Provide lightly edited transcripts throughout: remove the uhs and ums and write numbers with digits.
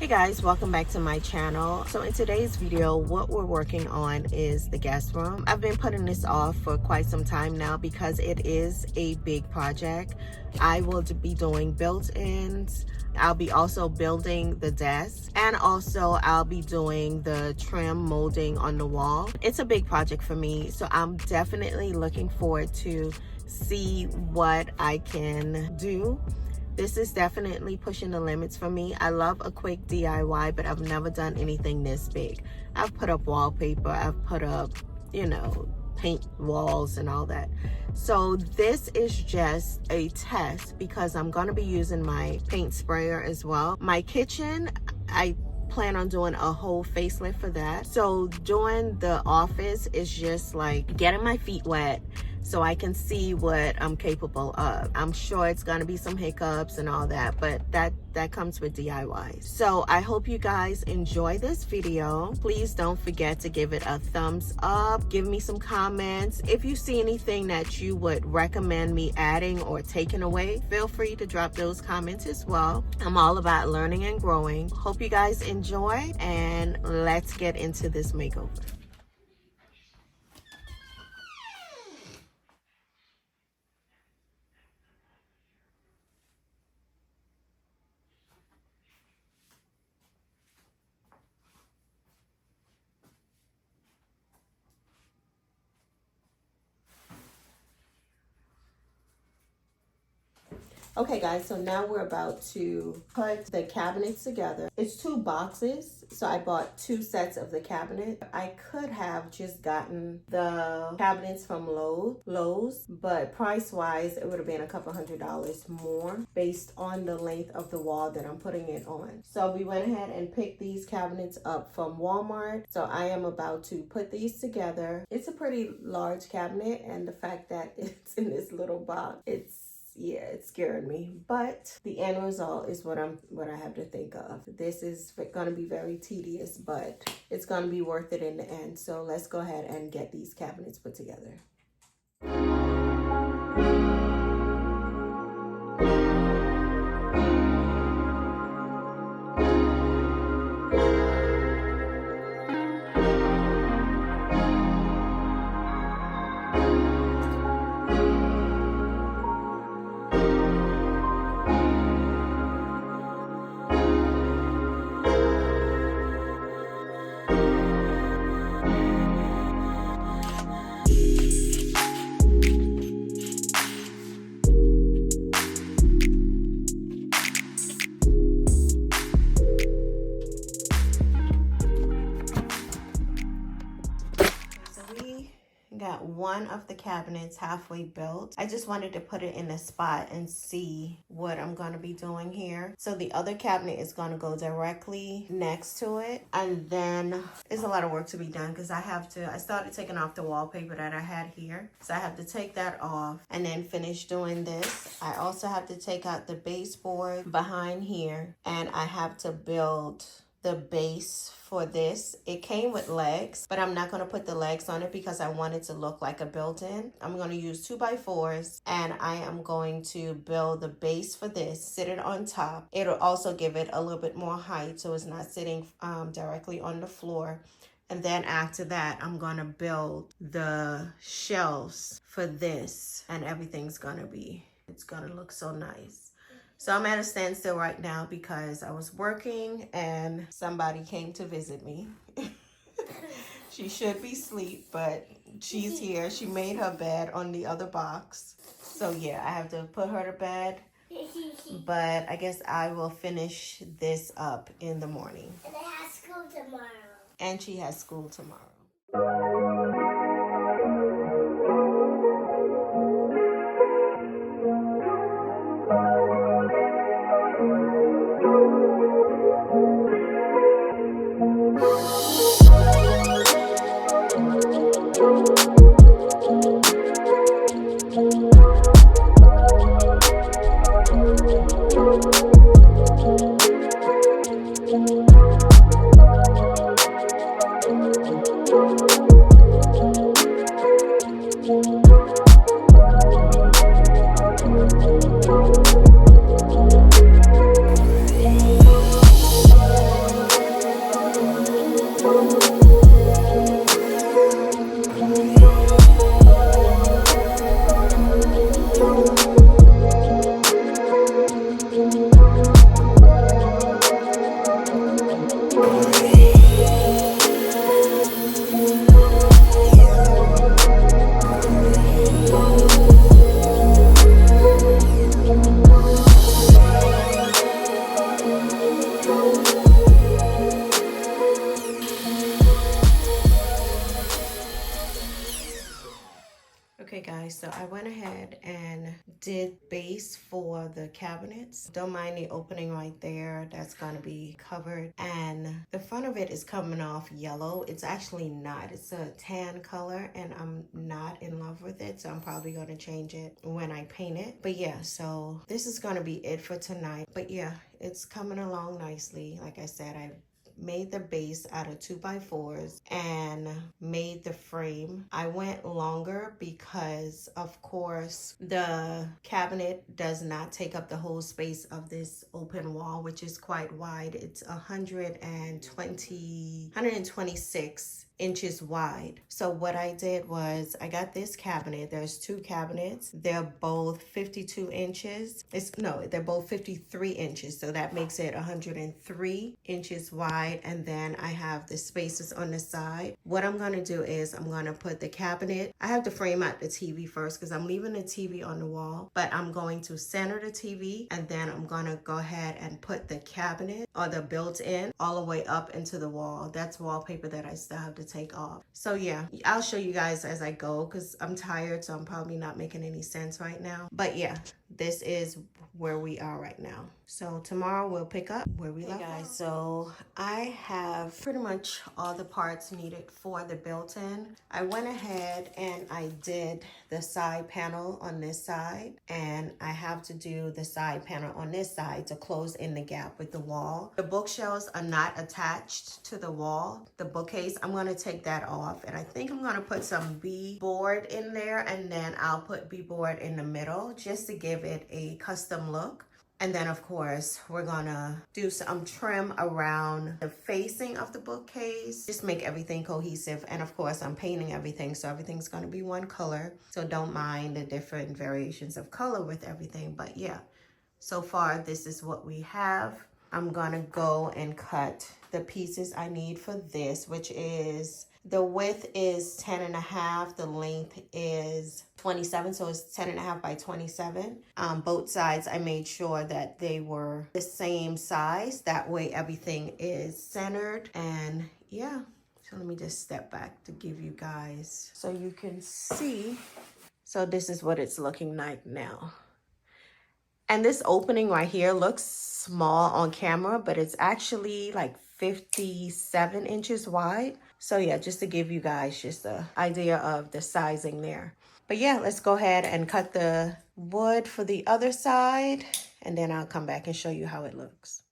Hey guys, welcome back to my channel. So in today's video, what we're working on is the guest room. I've been putting this off for quite some time now because it is a big project. I will be doing built-ins. I'll be also building the desk, and also I'll be doing the trim molding on the wall. It's a big project for me, so I'm definitely looking forward to see what I can do. This is definitely pushing the limits for me. I love a quick DIY, but I've never done anything this big. I've put up wallpaper, I've put up, paint walls and all that. So this is just a test because I'm gonna be using my paint sprayer as well. My kitchen, I plan on doing a whole facelift for that. So doing the office is just like getting my feet wet so I can see what I'm capable of. I'm sure it's gonna be some hiccups and all that, but that comes with DIY. So I hope you guys enjoy this video. Please don't forget to give it a thumbs up. Give me some comments. If you see anything that you would recommend me adding or taking away, feel free to drop those comments as well. I'm all about learning and growing. Hope you guys enjoy, and let's get into this makeover. Okay guys, so now we're about to put the cabinets together. It's 2 boxes, so I bought 2 sets of the cabinet. I could have just gotten the cabinets from Lowe's, but price-wise, it would have been a couple $100 more based on the length of the wall that I'm putting it on. So we went ahead and picked these cabinets up from Walmart. So I am about to put these together. It's a pretty large cabinet, and the fact that it's in this little box, it's scared me, but the end result is what I have to think of. This is going to be very tedious, but it's going to be worth it in the end. So let's go ahead and get these cabinets put together. Got one of the cabinets halfway built. I just wanted to put it in a spot and see what I'm going to be doing here. So the other cabinet is going to go directly next to it, and then there's a lot of work to be done because I started taking off the wallpaper that I had here, so I have to take that off and then finish doing this. I also have to take out the baseboard behind here, and I have to build the base for this. It came with legs, but I'm not going to put the legs on it because I want it to look like a built-in. I'm going to use 2x4s, and I am going to build the base for this, sit it on top. It'll also give it a little bit more height so it's not sitting directly on the floor. And then after that, I'm going to build the shelves for this, and everything's going to look so nice. So I'm at a standstill right now because I was working and somebody came to visit me. She should be asleep, but she's here. She made her bed on the other box. So yeah, I have to put her to bed. But I guess I will finish this up in the morning. And I have school tomorrow. And she has school tomorrow. did base for the cabinets. Don't mind the opening right there. That's gonna be covered. And the front of it is coming off yellow. It's actually not. It's a tan color and I'm not in love with it. So I'm probably gonna change it when I paint it. But yeah, so this is gonna be it for tonight. But yeah, it's coming along nicely. Like I said, I made the base out of 2x4s and made the frame. I went longer because of course the cabinet does not take up the whole space of this open wall, which is quite wide. It's 126 inches wide. So what I did was I got this cabinet. There's two cabinets. They're both 52 inches. They're both 53 inches. So that makes it 103 inches wide. And then I have the spaces on the side. What I'm going to do is I'm going to put the cabinet. I have to frame out the TV first because I'm leaving the TV on the wall, but I'm going to center the TV and then I'm going to go ahead and put the cabinet or the built-in all the way up into the wall. That's wallpaper that I still have to take off. So yeah, I'll show you guys as I go because I'm tired, so I'm probably not making any sense right now. But yeah, this is where we are right now. So tomorrow we'll pick up where we left off. So I have pretty much all the parts needed for the built-in. I went ahead and I did the side panel on this side, and I have to do the side panel on this side to close in the gap with the wall. The bookshelves are not attached to the wall. The bookcase, I'm going to take that off, and I think I'm going to put some B-board in there, and then I'll put B-board in the middle just to give it a custom look. And then of course, we're gonna do some trim around the facing of the bookcase, just make everything cohesive. And of course, I'm painting everything, so everything's gonna be one color. So don't mind the different variations of color with everything. But yeah, so far this is what we have. I'm gonna go and cut the pieces I need for this, which is, the width is 10.5, the length is 27, so it's 10.5 by 27. Both sides, I made sure that they were the same size. That way everything is centered. And yeah, so let me just step back to give you guys so you can see. So this is what it's looking like now. And this opening right here looks small on camera, but it's actually like 57 inches wide. So yeah, just to give you guys just an idea of the sizing there. But yeah, let's go ahead and cut the wood for the other side, and then I'll come back and show you how it looks.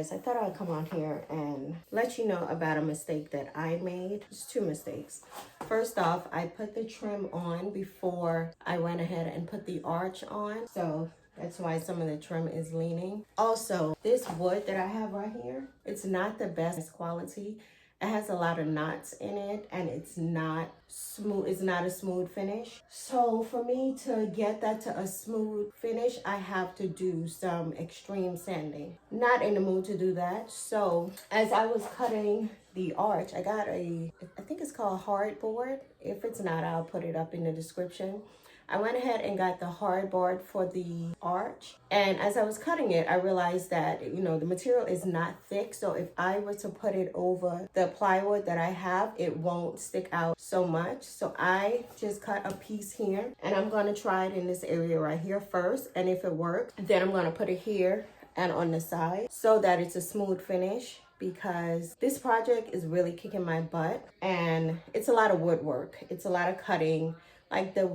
guys, I thought I'd come on here and let you know about a mistake that I made. It's 2 mistakes. First off, I put the trim on before I went ahead and put the arch on. So that's why some of the trim is leaning. Also, this wood that I have right here, it's not the best quality. It has a lot of knots in it and it's not smooth. It's not a smooth finish. So for me to get that to a smooth finish, I have to do some extreme sanding. Not in the mood to do that. So as I was cutting the arch, I got I think it's called hardboard. If it's not, I'll put it up in the description. I went ahead and got the hardboard for the arch. And as I was cutting it, I realized that, you know, the material is not thick. So if I were to put it over the plywood that I have, it won't stick out so much. So I just cut a piece here and I'm going to try it in this area right here first. And if it works, then I'm going to put it here and on the side so that it's a smooth finish, because this project is really kicking my butt and it's a lot of woodwork. It's a lot of cutting. Like the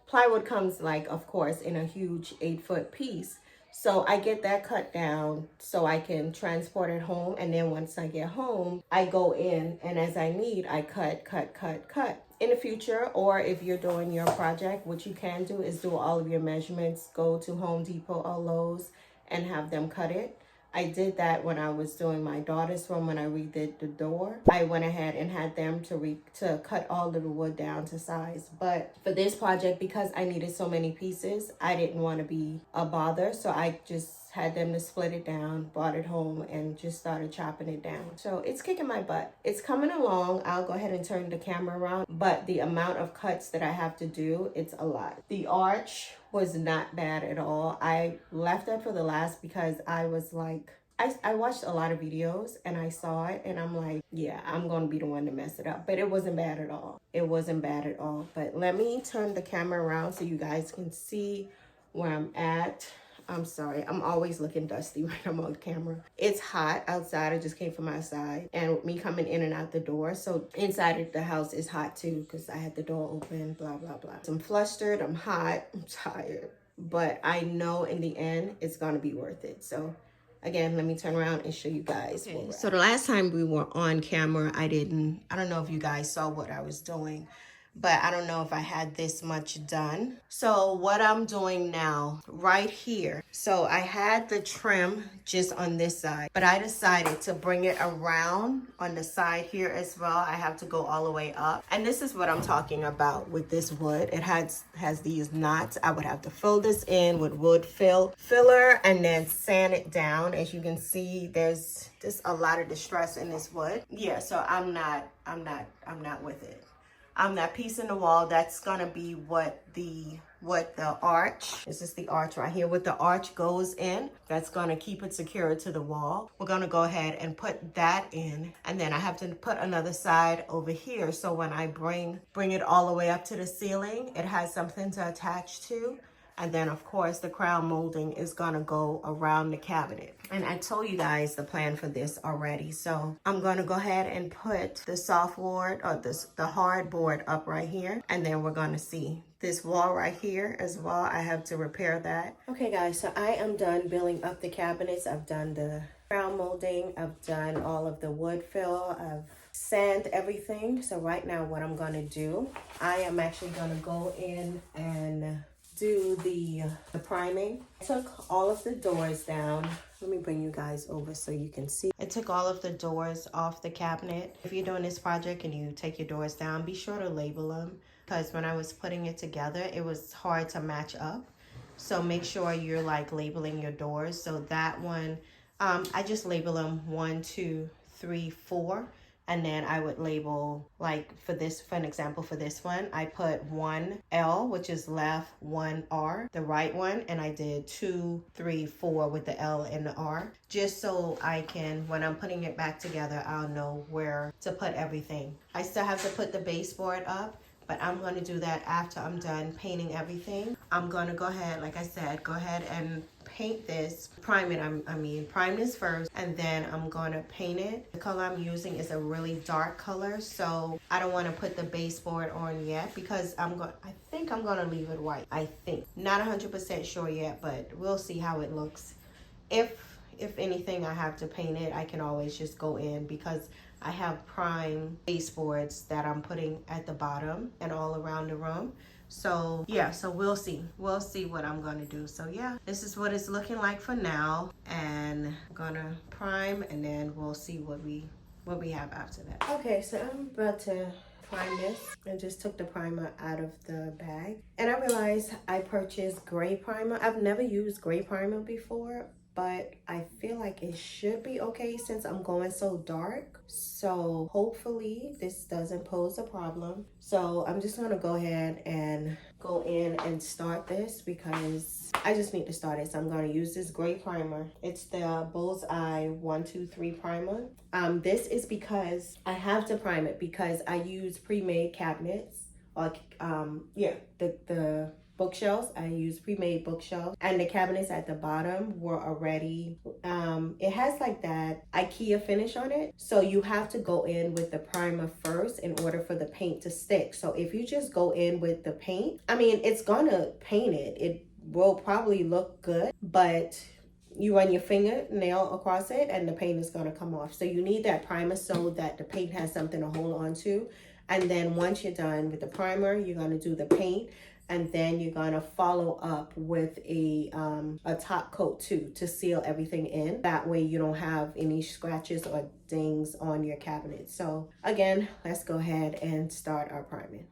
plywood comes, like, of course, in a huge 8-foot piece. So I get that cut down so I can transport it home. And then once I get home, I go in and as I need, I cut. In the future, or if you're doing your project, what you can do is do all of your measurements, go to Home Depot or Lowe's and have them cut it. I did that when I was doing my daughter's room when I redid the door. I went ahead and had them to cut all of the wood down to size. But for this project, because I needed so many pieces, I didn't want to be a bother. So I just had them to split it down, brought it home, and just started chopping it down. So it's kicking my butt. It's coming along. I'll go ahead and turn the camera around. But the amount of cuts that I have to do, it's a lot. The arch was not bad at all. I left that for the last because I was like, I watched a lot of videos and I saw it and I'm like, yeah, I'm going to be the one to mess it up. But it wasn't bad at all. It wasn't bad at all. But let me turn the camera around so you guys can see where I'm at. I'm sorry, I'm always looking dusty when I'm on camera. It's hot outside. I just came from outside and with me coming in and out the door. So inside of the house is hot too because I had the door open, blah, blah, blah. So I'm flustered, I'm hot, I'm tired. But I know in the end, it's going to be worth it. So again, let me turn around and show you guys. Okay, so the last time we were on camera, I don't know if you guys saw what I was doing, but I don't know if I had this much done. So what I'm doing now, right here. So I had the trim just on this side, but I decided to bring it around on the side here as well. I have to go all the way up. And this is what I'm talking about with this wood. It has these knots. I would have to fill this in with wood filler and then sand it down. As you can see, there's just a lot of distress in this wood. Yeah, so I'm not with it. That piece in the wall, that's gonna be what the arch, this is the arch right here, what the arch goes in, that's gonna keep it secure to the wall. We're gonna go ahead and put that in, and then I have to put another side over here, so when I bring it all the way up to the ceiling, it has something to attach to. And then, of course, the crown molding is going to go around the cabinet. And I told you guys the plan for this already. So I'm going to go ahead and put the softboard or the hardboard up right here. And then we're going to see this wall right here as well. I have to repair that. Okay, guys, so I am done building up the cabinets. I've done the crown molding. I've done all of the wood fill. I've sand everything. So right now what I'm going to do, I am actually going to go in and do the priming. I took all of the doors down. Let me bring you guys over so you can see. I took all of the doors off the cabinet. If you're doing this project and you take your doors down, be sure to label them, because when I was putting it together, it was hard to match up. So make sure you're like labeling your doors. So that one, I just label them 1, 2, 3, 4. And then I would label, like for an example for this one, I put 1 L, which is left, 1 R, the right one. And I did 2, 3, 4 with the L and the R, just so I can, when I'm putting it back together, I'll know where to put everything. I still have to put the baseboard up, but I'm going to do that after I'm done painting everything. I'm going to go ahead, like I said, go ahead and paint this, prime it, prime this first, and then I'm going to paint it. The color I'm using is a really dark color, so I don't want to put the baseboard on yet because I think I'm going to leave it white. I think. Not 100% sure yet, but we'll see how it looks. If if anything I have to paint it, I can always just go in because I have prime baseboards that I'm putting at the bottom and all around the room. So yeah, so we'll see what I'm gonna do. So yeah, this is what it's looking like for now, and I'm gonna prime and then we'll see what we have after that. Okay, so I'm about to prime this. I just took the primer out of the bag and I realized I purchased gray primer. I've never used gray primer before, but I feel like it should be okay since I'm going so dark. So hopefully this doesn't pose a problem. So I'm just gonna go ahead and go in and start this because I just need to start it. So I'm gonna use this gray primer. It's the Bullseye 123 primer. This is because I have to prime it because I use pre-made cabinets, or the bookshelves. I use pre-made bookshelves, and the cabinets at the bottom were already it has like that IKEA finish on it, so you have to go in with the primer first in order for the paint to stick. So if you just go in with the paint, I mean, it's gonna paint it will probably look good, but you run your fingernail across it and the paint is going to come off. So you need that primer so that the paint has something to hold on to. And then once you're done with the primer, you're going to do the paint, and then you're going to follow up with a top coat too to seal everything in. That way you don't have any scratches or dings on your cabinet. So again, let's go ahead and start our priming.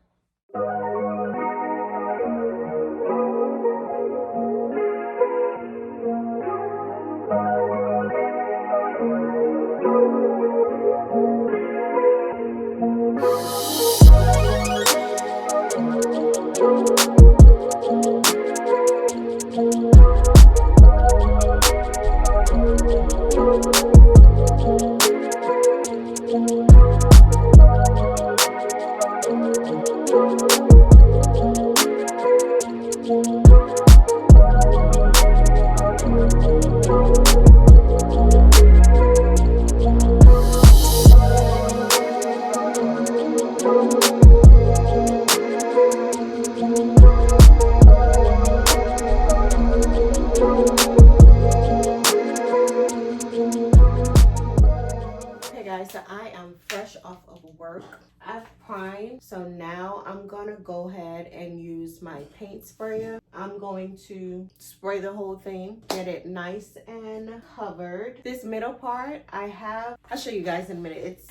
So I am fresh off of work. I've primed, so now I'm gonna go ahead and use my paint sprayer. I'm going to spray the whole thing, get it nice and covered. This middle part I'll show you guys in a minute.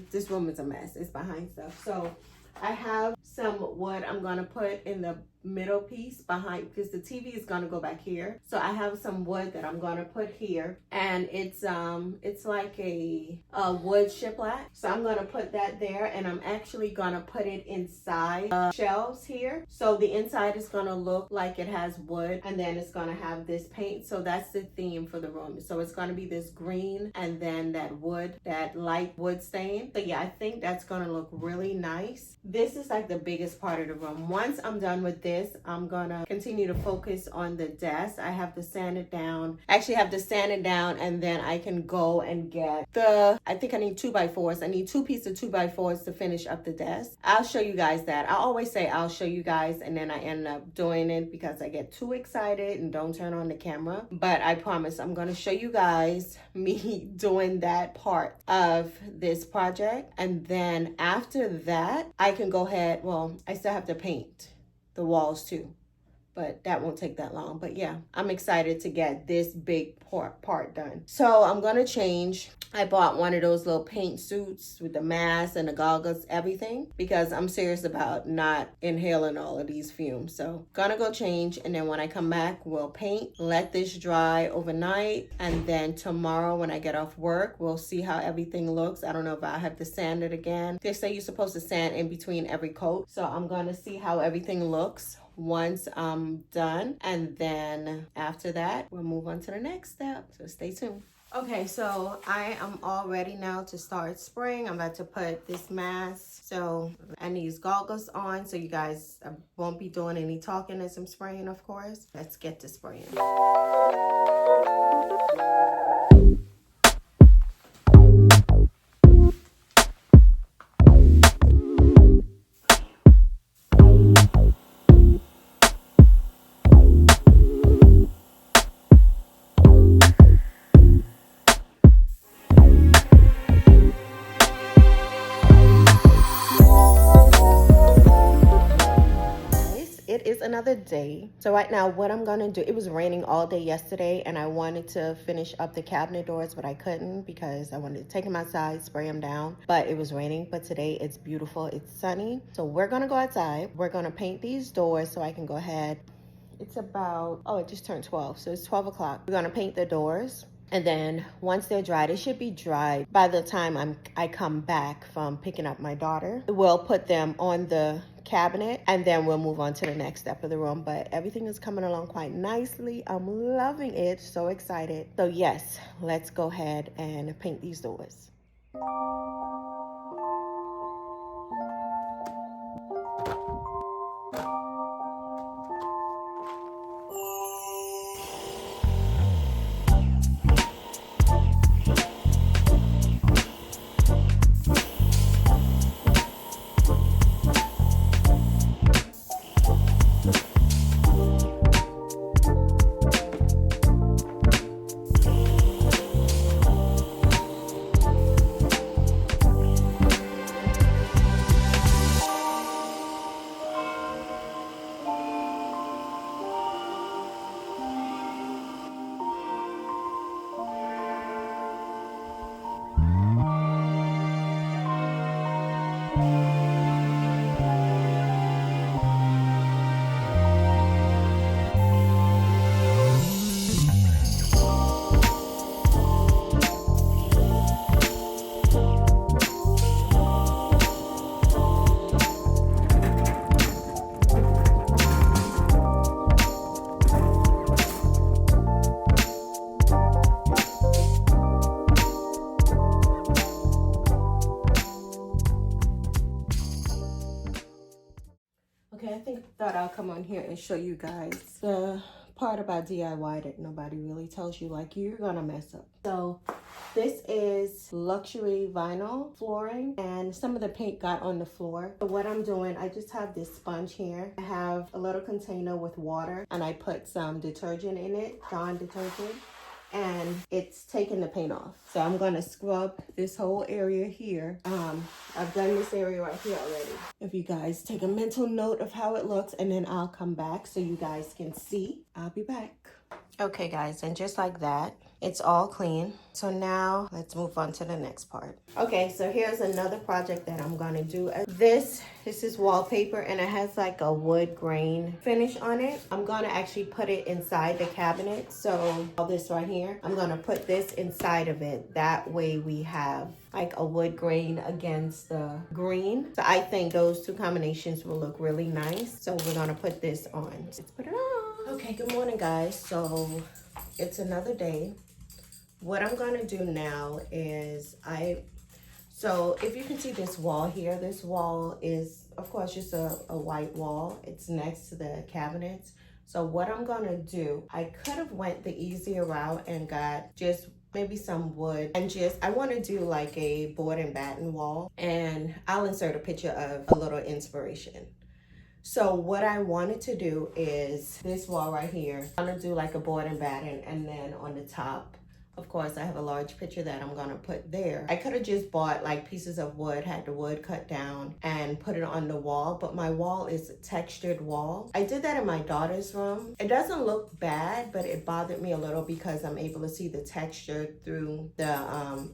This room is a mess. It's behind stuff. So I have some wood I'm gonna put in the middle piece behind, because the TV is gonna go back here. So I have some wood that I'm gonna put here, and it's like a wood shiplap. So I'm gonna put that there, and I'm actually gonna put it inside shelves here. So the inside is gonna look like it has wood, and then it's gonna have this paint. So that's the theme for the room. So it's gonna be this green and then that wood, that light wood stain. So yeah, I think that's gonna look really nice. This is like the biggest part of the room. Once I'm done with this, I'm gonna continue to focus on the desk. I have to sand it down. I actually have to sand it down, and then I can go and get I think I need 2x4s. I need 2 pieces of 2x4s to finish up the desk. I'll show you guys that. I always say I'll show you guys, and then I end up doing it because I get too excited and don't turn on the camera. But I promise I'm gonna show you guys me doing that part of this project, and then after that I can go ahead. Well, I still have to paint the walls too, but that won't take that long. But yeah, I'm excited to get this big part done. So I'm gonna change. I bought one of those little paint suits with the mask and the goggles, everything, because I'm serious about not inhaling all of these fumes. So gonna go change, and then when I come back, we'll paint, let this dry overnight, and then tomorrow when I get off work, we'll see how everything looks. I don't know if I have to sand it again. They say you're supposed to sand in between every coat. So I'm gonna see how everything looks once I'm done, and then after that we'll move on to the next step. So stay tuned. Okay, so I am all ready now to start spraying. I'm about to put this mask and these goggles on, so you guys won't be doing any talking as I'm spraying, of course. Let's get to spraying. another day. So right now what I'm gonna do, it was raining all day yesterday and I wanted to finish up the cabinet doors, but I couldn't because I wanted to take them outside, spray them down, but it was raining. But today it's beautiful, it's sunny. So we're gonna go outside. We're gonna paint these doors so I can go ahead. It's about, oh, it just turned 12, so it's 12 o'clock. We're gonna paint the doors. And then once they're dried, it should be dried by the time I come back from picking up my daughter. We'll put them on the cabinet and then we'll move on to the next step of the room. But everything is coming along quite nicely. I'm loving it, so excited. So yes, let's go ahead and paint these doors. Okay, I thought I'll come on here and show you guys the part about DIY that nobody really tells you, like you're gonna mess up. So this is luxury vinyl flooring and some of the paint got on the floor. So what I'm doing, I just have this sponge here. I have a little container with water and I put some detergent in it, Dawn detergent, and it's taking the paint off. So I'm gonna scrub this whole area here. I've done this area right here already. If you guys take a mental note of how it looks, and then I'll come back so you guys can see. I'll be back. Okay guys, and just like that, it's all clean. So now let's move on to the next part. Okay, so here's another project that I'm gonna do. This is wallpaper and it has like a wood grain finish on it. I'm gonna actually put it inside the cabinet. So all this right here, I'm gonna put this inside of it. That way we have like a wood grain against the green. So I think those two combinations will look really nice. So we're gonna put this on. Let's put it on. Okay, good morning guys. So it's another day. What I'm gonna do now is so if you can see this wall here, this wall is of course just a white wall. It's next to the cabinets. So what I'm gonna do, I could have went the easier route and got just maybe some wood and I want to do like a board and batten wall, and I'll insert a picture of a little inspiration. So what I wanted to do is this wall right here. I'm gonna do like a board and batten, and then on the top, of course, I have a large picture that I'm gonna put there. I could have just bought like pieces of wood, had the wood cut down and put it on the wall, but my wall is a textured wall. I did that in my daughter's room. It doesn't look bad, but it bothered me a little because I'm able to see the texture through the,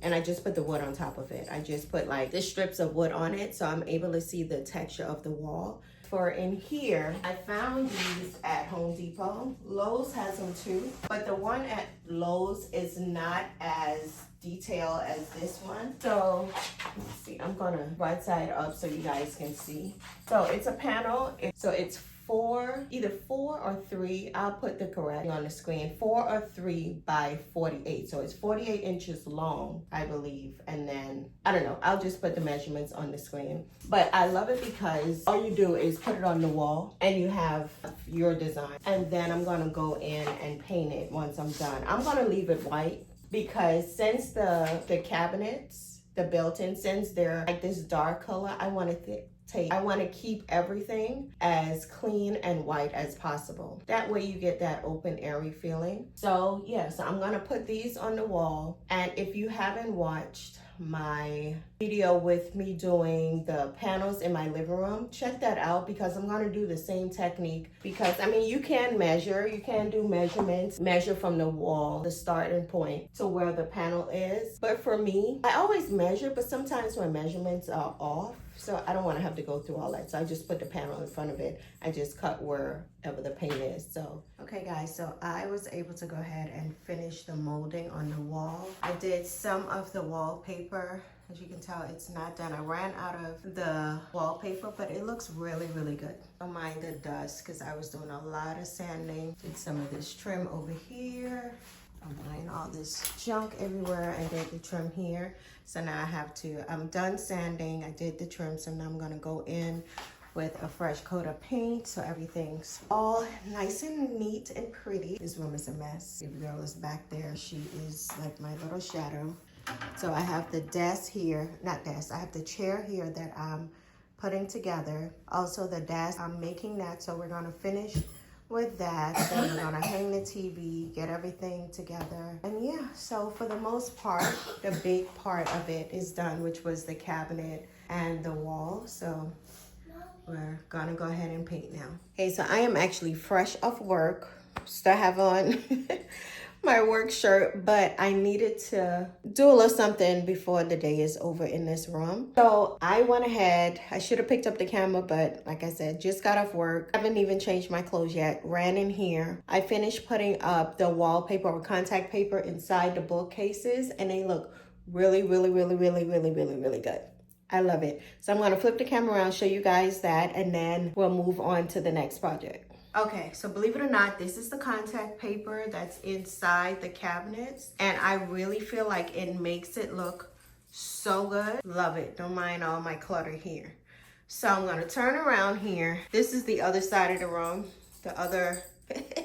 and I just put the wood on top of it. I just put like the strips of wood on it, so I'm able to see the texture of the wall. For in here, I found these at Home Depot. Lowe's has them too, but the one at Lowe's is not as detailed as this one. So let's see, I'm gonna right side up so you guys can see. So it's a panel, so it's either 4 or 3, I'll put the correct on the screen, 4 or 3 by 48. So it's 48 inches long, I believe. And then, I don't know, I'll just put the measurements on the screen. But I love it because all you do is put it on the wall and you have your design. And then I'm gonna go in and paint it once I'm done. I'm gonna leave it white because since the cabinets, the built-in, since they're like this dark color, I want to keep everything as clean and white as possible. That way you get that open, airy feeling. So yeah, so I'm gonna put these on the wall. And if you haven't watched my video with me doing the panels in my living room. Check that out because I'm gonna do the same technique, because I mean, you can measure, you can do measurements, measure from the wall, the starting point to where the panel is. But for me, I always measure, but sometimes my measurements are off. So I don't want to have to go through all that. So I just put the panel in front of it and just cut wherever the paint is. So, okay guys, so I was able to go ahead and finish the molding on the wall. I did some of the wallpaper. As you can tell, it's not done. I ran out of the wallpaper, but it looks really, really good. Don't mind the dust because I was doing a lot of sanding. Did some of this trim over here. I'm buying all this junk everywhere and did the trim here. So now I'm done sanding. I did the trim, so now I'm gonna go in with a fresh coat of paint so everything's all nice and neat and pretty. This room is a mess. Baby girl is back there. She is like my little shadow. So I have the desk here, I have the chair here that I'm putting together. Also the desk, I'm making that, so we're gonna finish with that. Then we're gonna hang the TV, get everything together. And yeah, so for the most part, the big part of it is done, which was the cabinet and the wall. So we're gonna go ahead and paint now. Okay, so I am actually fresh off work. Still have on my work shirt, but I needed to do a little something before the day is over in this room. So I went ahead, I should have picked up the camera, but like I said, just got off work. I haven't even changed my clothes yet. Ran in here. I finished putting up the wallpaper or contact paper inside the bookcases, and they look really, really, really, really, really, really, really good. I love it. So I'm gonna flip the camera around, show you guys that, and then we'll move on to the next project. Okay, so believe it or not, this is the contact paper that's inside the cabinets, and I really feel like it makes it look so good. Love it. Don't mind all my clutter here. So I'm gonna turn around here. This is the other side of the room, the other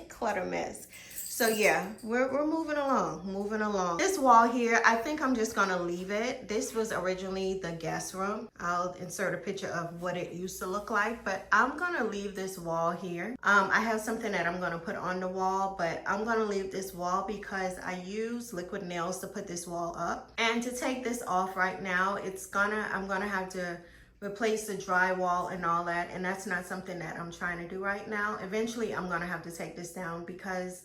clutter mess. So yeah, we're moving along. This wall here, I think I'm just gonna leave it. This was originally the guest room. I'll insert a picture of what it used to look like, but I'm gonna leave this wall here. I have something that I'm gonna put on the wall, but I'm gonna leave this wall because I use liquid nails to put this wall up. And to take this off right now, I'm gonna have to replace the drywall and all that, and that's not something that I'm trying to do right now. Eventually, I'm gonna have to take this down because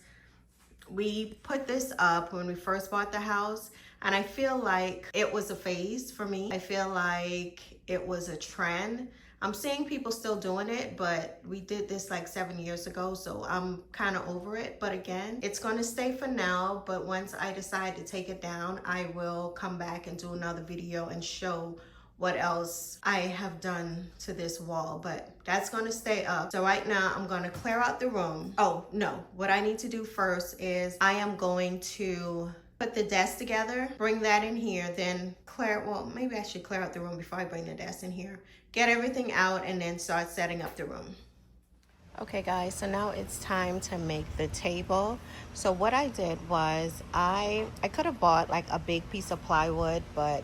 we put this up when we first bought the house, and I feel like it was a phase for me. I feel like it was a trend. I'm seeing people still doing it, but we did this like 7 years ago, so I'm kind of over it. But again, it's going to stay for now, but once I decide to take it down, I will come back and do another video and show what else I have done to this wall, but that's gonna stay up. So right now I'm gonna clear out the room. Oh no, what I need to do first is I am going to put the desk together, bring that in here, then maybe I should clear out the room before I bring the desk in here, get everything out, and then start setting up the room. Okay guys, so now it's time to make the table. So what I did was I could have bought like a big piece of plywood, but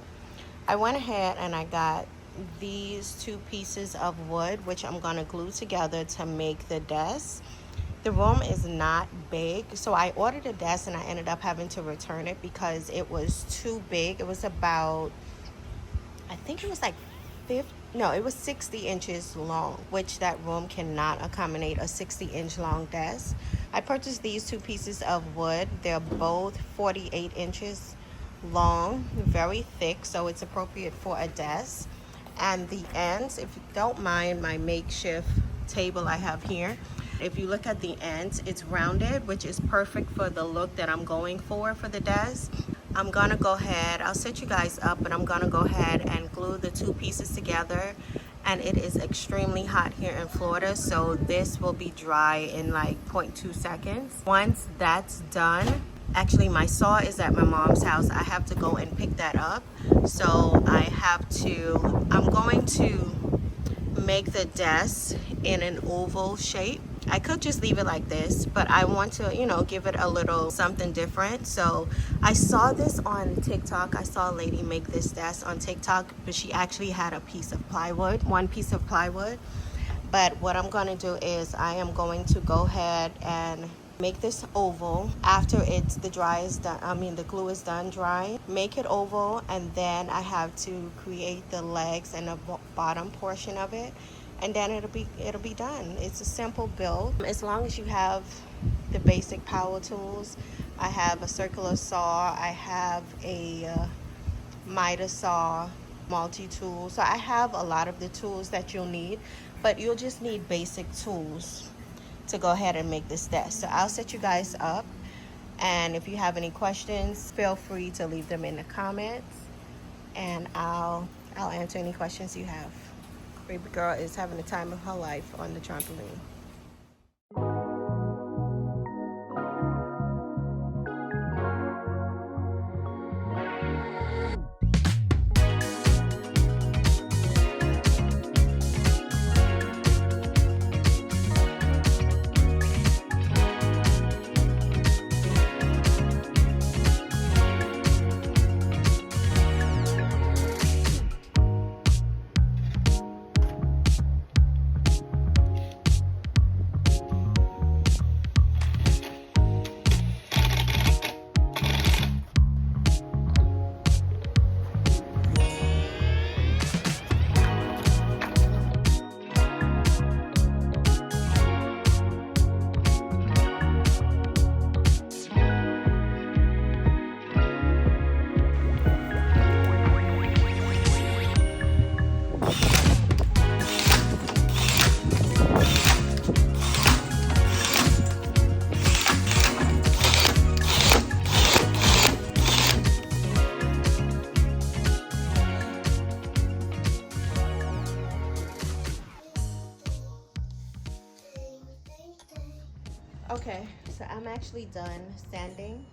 I went ahead and I got these 2 pieces of wood, which I'm gonna glue together to make the desk. The room is not big, so I ordered a desk and I ended up having to return it because it was too big. It was about, I think it was like it was 60 inches long, which that room cannot accommodate a 60-inch long desk. I purchased these 2 pieces of wood. They're both 48 inches long, very thick, so it's appropriate for a desk. And the ends, if you don't mind my makeshift table I have here, if you look at the ends, it's rounded, which is perfect for the look that I'm going for the desk. I'm gonna go ahead, I'll set you guys up, but I'm gonna go ahead and glue the 2 pieces together. And it is extremely hot here in Florida, so this will be dry in like 0.2 seconds. Once that's done, actually my saw is at my mom's house. I have to go and pick that up. So I'm going to make the desk in an oval shape. I could just leave it like this, but I want to, give it a little something different. So I saw this on TikTok. I saw a lady make this desk on TikTok, but she actually had one piece of plywood. But what I'm going to do is I am going to go ahead and Make this oval after the glue is done drying. Make it oval, and then I have to create the legs and the bottom portion of it, and then it'll be done. It's a simple build. As long as you have the basic power tools. I have a circular saw, I have a miter saw, multi-tool. So I have a lot of the tools that you'll need, but you'll just need basic tools to go ahead and make this desk. So I'll set you guys up, and if you have any questions, feel free to leave them in the comments, and I'll answer any questions you have. Baby girl is having the time of her life on the trampoline. Okay, so I'm actually done sanding.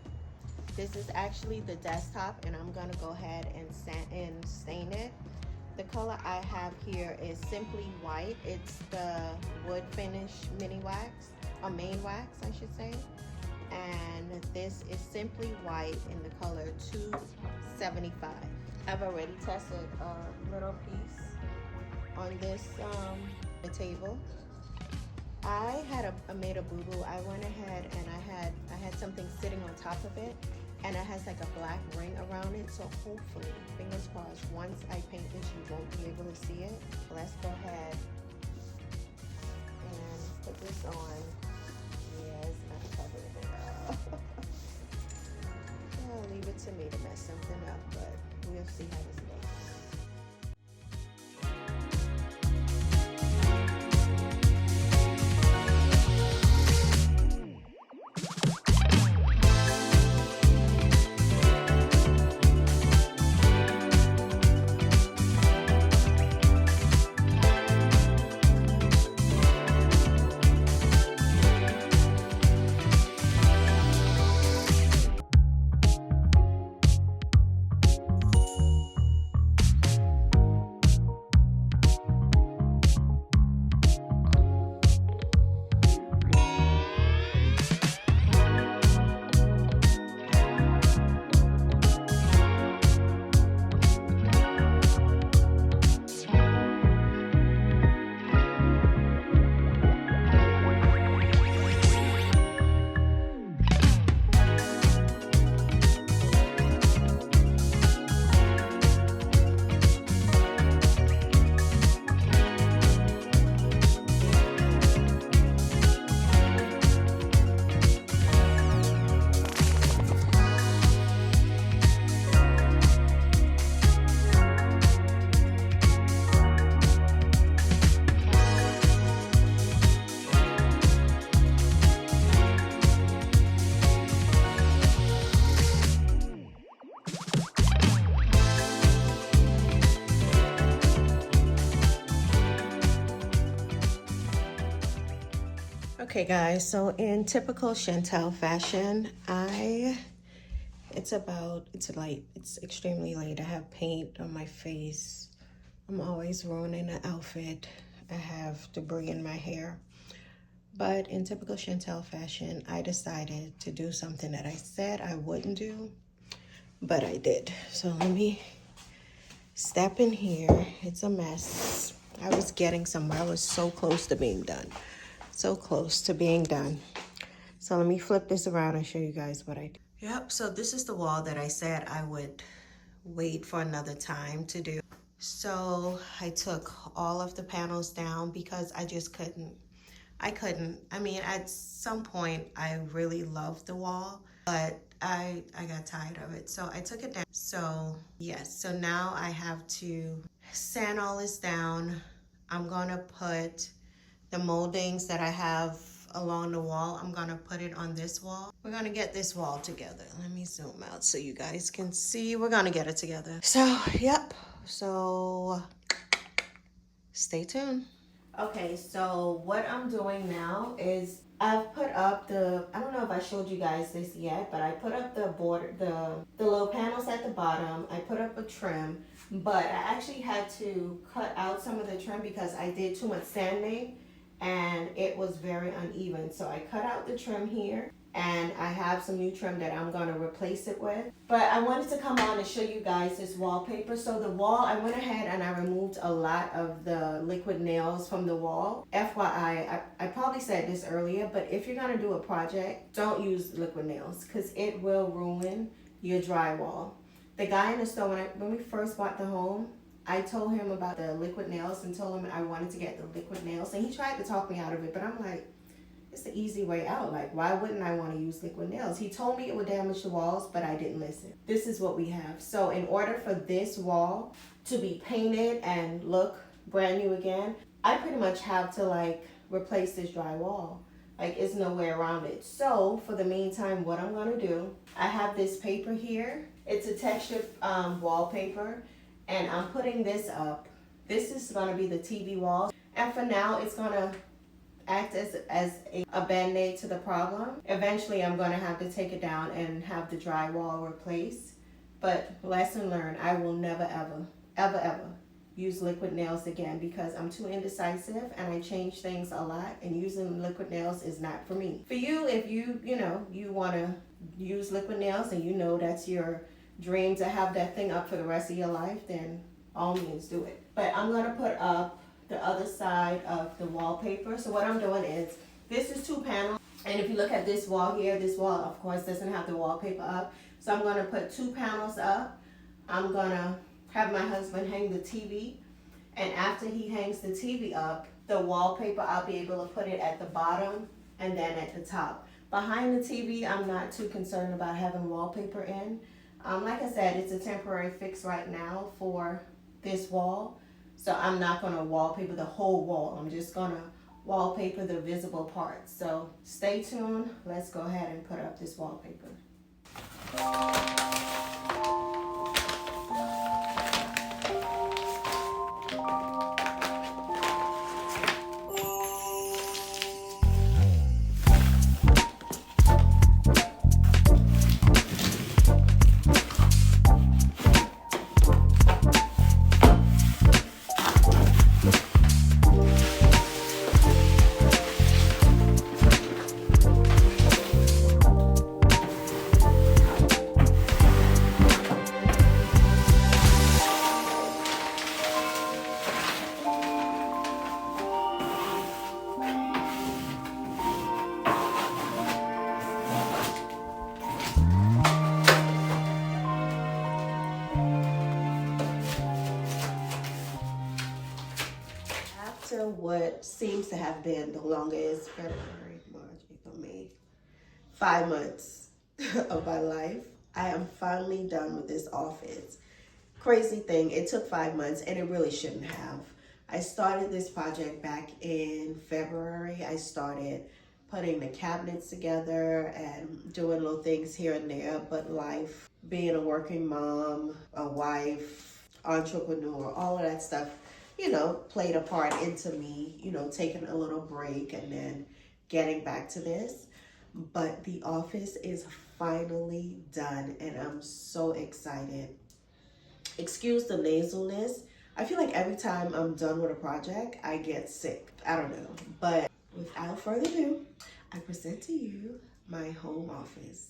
This is actually the desktop, and I'm gonna go ahead and stain it. The color I have here is simply white. It's the wood finish mini wax, or main wax, I should say. And this is simply white in the color 275. I've already tested a little piece on this table. I made a boo-boo. I went ahead and I had something sitting on top of it, and it has like a black ring around it. So hopefully, fingers crossed, once I paint this, you won't be able to see it. Let's go ahead and put this on. Yeah, it's not covering it up. I'll leave it to me to mess something up, but we'll see how this goes. Okay guys, so in typical Chantel fashion, it's extremely late. I have paint on my face. I'm always ruining an outfit. I have debris in my hair. But in typical Chantel fashion, I decided to do something that I said I wouldn't do, but I did. So let me step in here. It's a mess. I was getting somewhere. I was so close to being done. So close to being done. So let me flip this around and show you guys what I do. Yep, so this is the wall that I said I would wait for another time to do. So I took all of the panels down because I just couldn't. I mean, at some point I really loved the wall, but I got tired of it. So I took it down. So yes, so now I have to sand all this down. I'm gonna put the moldings that I have along the wall, I'm gonna put it on this wall. We're gonna get this wall together. Let me zoom out so you guys can see. We're gonna get it together. So, yep. So, stay tuned. Okay, so what I'm doing now is I've put up I don't know if I showed you guys this yet, but I put up the border, the little panels at the bottom. I put up a trim, but I actually had to cut out some of the trim because I did too much sanding and it was very uneven. So I cut out the trim here and I have some new trim that I'm gonna replace it with. But I wanted to come on and show you guys this wallpaper. So the wall, I went ahead and I removed a lot of the liquid nails from the wall. FYI, I probably said this earlier, but if you're gonna do a project, don't use liquid nails because it will ruin your drywall. The guy in the store, when we first bought the home, I told him about the liquid nails and told him I wanted to get the liquid nails, and he tried to talk me out of it, but I'm like, it's the easy way out. Like, why wouldn't I want to use liquid nails? He told me it would damage the walls, but I didn't listen. This is what we have. So in order for this wall to be painted and look brand new again, I pretty much have to like replace this drywall. Like, it's no way around it. So for the meantime, what I'm gonna do, I have this paper here. It's a textured wallpaper, and I'm putting this up. This is gonna be the TV wall, and for now, it's gonna act as a band-aid to the problem. Eventually, I'm gonna have to take it down and have the drywall replaced. But lesson learned, I will never, ever use liquid nails again because I'm too indecisive and I change things a lot, and using liquid nails is not for me. For you, if you wanna use liquid nails and you know that's your dream to have that thing up for the rest of your life, then all means do it. But I'm gonna put up the other side of the wallpaper. So what I'm doing is, this is 2 panels, and if you look at this wall here, this wall of course doesn't have the wallpaper up. So I'm gonna put 2 panels up. I'm gonna have my husband hang the TV, and after he hangs the TV up, the wallpaper, I'll be able to put it at the bottom and then at the top. Behind the TV, I'm not too concerned about having wallpaper in. Like I said, it's a temporary fix right now for this wall. So I'm not gonna wallpaper the whole wall. I'm just gonna wallpaper the visible parts. So stay tuned. Let's go ahead and put up this wallpaper. After what seems to have been the longest February, March, April, May, 5 months of my life, I am finally done with this office. Crazy thing, it took 5 months and it really shouldn't have. I started this project back in February. I started putting the cabinets together and doing little things here and there, but life, being a working mom, a wife, entrepreneur, all of that stuff, played a part into me, taking a little break and then getting back to this. But the office is finally done and I'm so excited. Excuse the nasalness. I feel like every time I'm done with a project, I get sick. I don't know. But without further ado, I present to you my home office.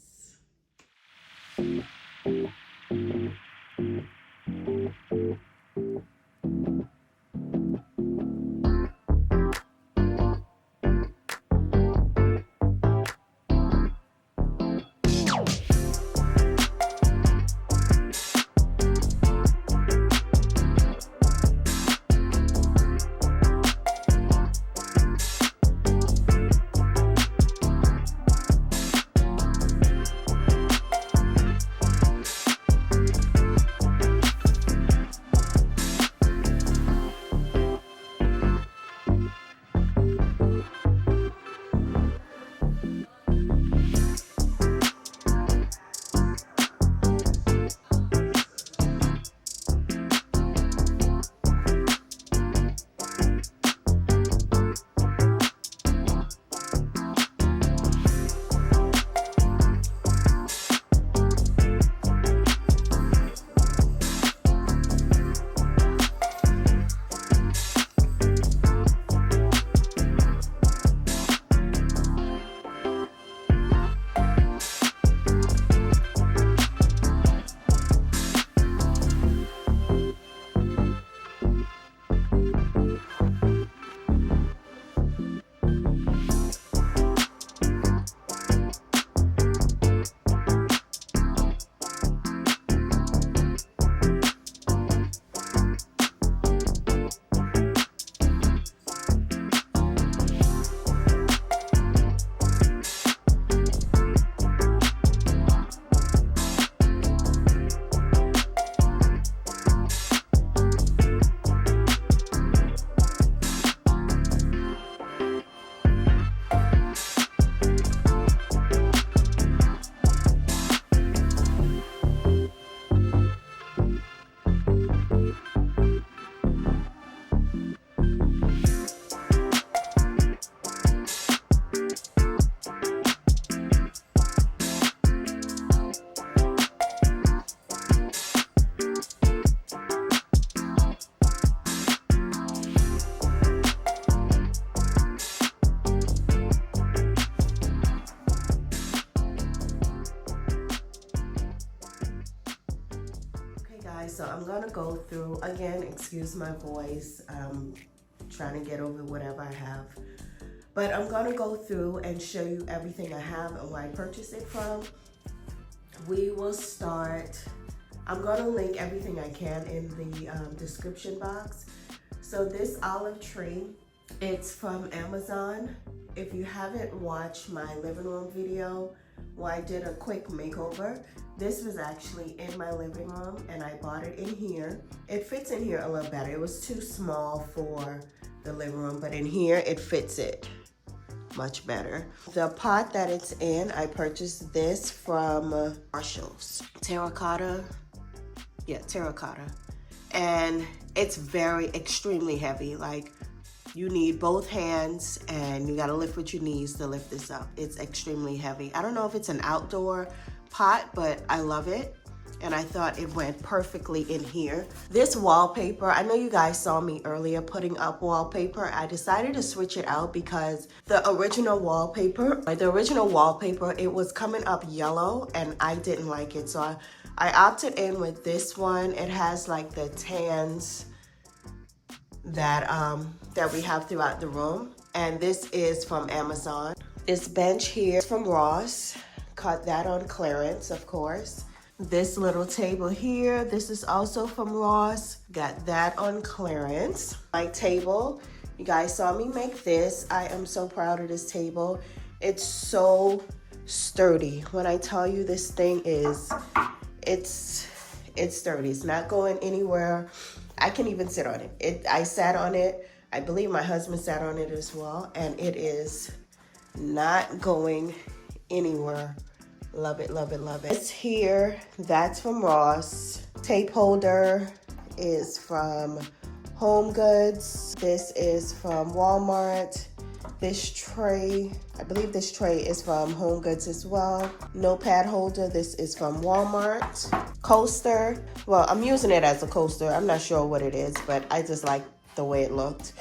guys, so I'm gonna go through again, excuse my voice, trying to get over whatever I have, but I'm gonna go through and show you everything I have and where I purchased it from. We will start, I'm gonna link everything I can in the description box. So this olive tree, it's from Amazon. If you haven't watched my living room video where I did a quick makeover, this was actually in my living room and I bought it in here. It fits in here a little better. It was too small for the living room, but in here it fits it much better. The pot that it's in, I purchased this from Marshall's. Terracotta, yeah, terracotta. And it's extremely heavy. Like, you need both hands and you gotta lift with your knees to lift this up. It's extremely heavy. I don't know if it's an outdoor pot, but I love it. And I thought it went perfectly in here. This wallpaper, I know you guys saw me earlier putting up wallpaper. I decided to switch it out because the original wallpaper, it was coming up yellow and I didn't like it. So I opted in with this one. It has like the tans that we have throughout the room. And this is from Amazon. This bench here is from Ross. Caught that on clearance, of course. This little table here, this is also from Ross. Got that on clearance. My table, you guys saw me make this. I am so proud of this table. It's so sturdy. When I tell you this thing is, it's sturdy. It's not going anywhere. I can even sit on it. I sat on it. I believe my husband sat on it as well, and it is not going anywhere. Love it, love it, love it. It's here, that's from Ross. Tape holder is from Home Goods. This is from Walmart. This tray, I believe this tray is from Home Goods as well. Notepad holder, this is from Walmart. Coaster, well, I'm using it as a coaster. I'm not sure what it is, but I just like the way it looked.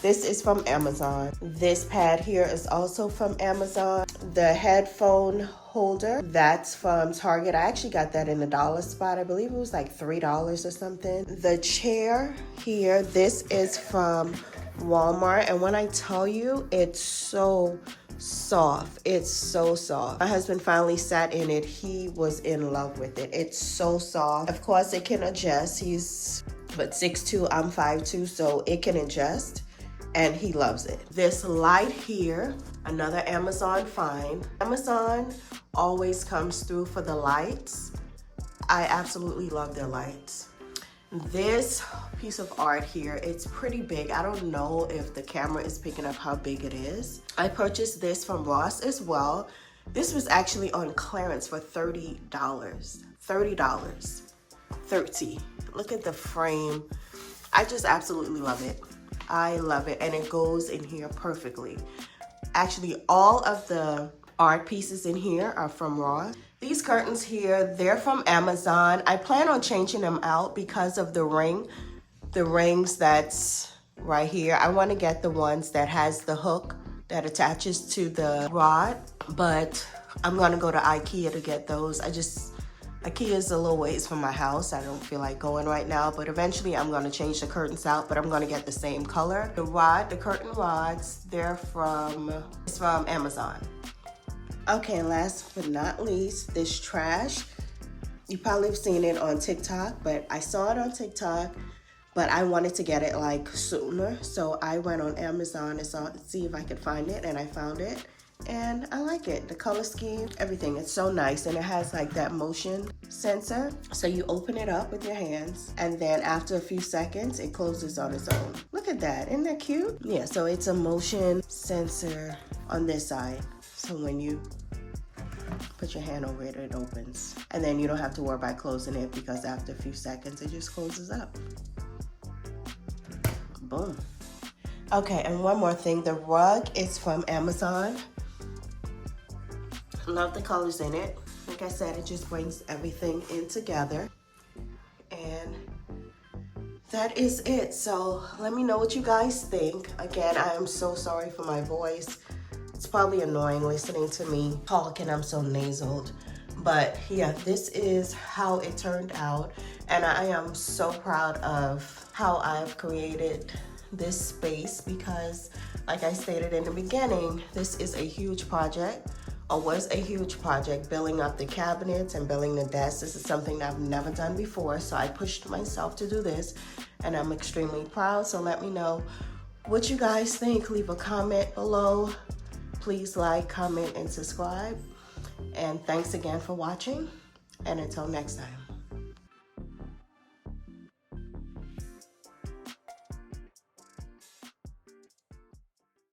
This is from Amazon. This pad here is also from Amazon. The headphone holder, that's from Target. I actually got that in the dollar spot. I believe it was like $3 or something. The chair here, this is from Walmart. And when I tell you, it's so soft. It's so soft. My husband finally sat in it. He was in love with it. It's so soft. Of course, it can adjust. He's 6'2", I'm 5'2", so it can adjust. And he loves it. This light here, another Amazon find. Amazon always comes through for the lights. I absolutely love their lights. This piece of art here, it's pretty big. I don't know if the camera is picking up how big it is. I purchased this from Ross as well. This was actually on clearance for $30. $30. 30. Look at the frame. I just absolutely love it. I love it, and it goes in here perfectly. Actually, all of the art pieces in here are from Ross. These curtains here, they're from Amazon. I plan on changing them out because of the rings that's right here. I want to get the ones that has the hook that attaches to the rod, but I'm gonna go to IKEA to get those. IKEA is a little ways from my house. I don't feel like going right now, but eventually I'm gonna change the curtains out, but I'm gonna get the same color. The curtain rods, it's from Amazon. Okay, and last but not least, this trash. You probably have seen it on TikTok, but I saw it on TikTok, but I wanted to get it like sooner. So I went on Amazon and see if I could find it, and I found it. And I like it. The color scheme, everything. It's so nice, and it has like that motion sensor. So you open it up with your hands, and then after a few seconds, it closes on its own. Look at that. Isn't that cute? Yeah, so it's a motion sensor on this side. So when you put your hand over it, it opens. And then you don't have to worry about closing it because after a few seconds, it just closes up. Boom. Okay, and one more thing. The rug is from Amazon. Love the colors in it. Like I said, it just brings everything in together. And that is it. So let me know what you guys think. Again, I am so sorry for my voice. It's probably annoying listening to me talk and I'm so nasaled. But yeah, this is how it turned out, and I am so proud of how I've created this space because, like I stated in the beginning, this is a huge project, or was a huge project, building up the cabinets and building the desk. This is something that I've never done before, so I pushed myself to do this, and I'm extremely proud. So let me know what you guys think. Leave a comment below. Please like, comment, and subscribe. And thanks again for watching, and until next time.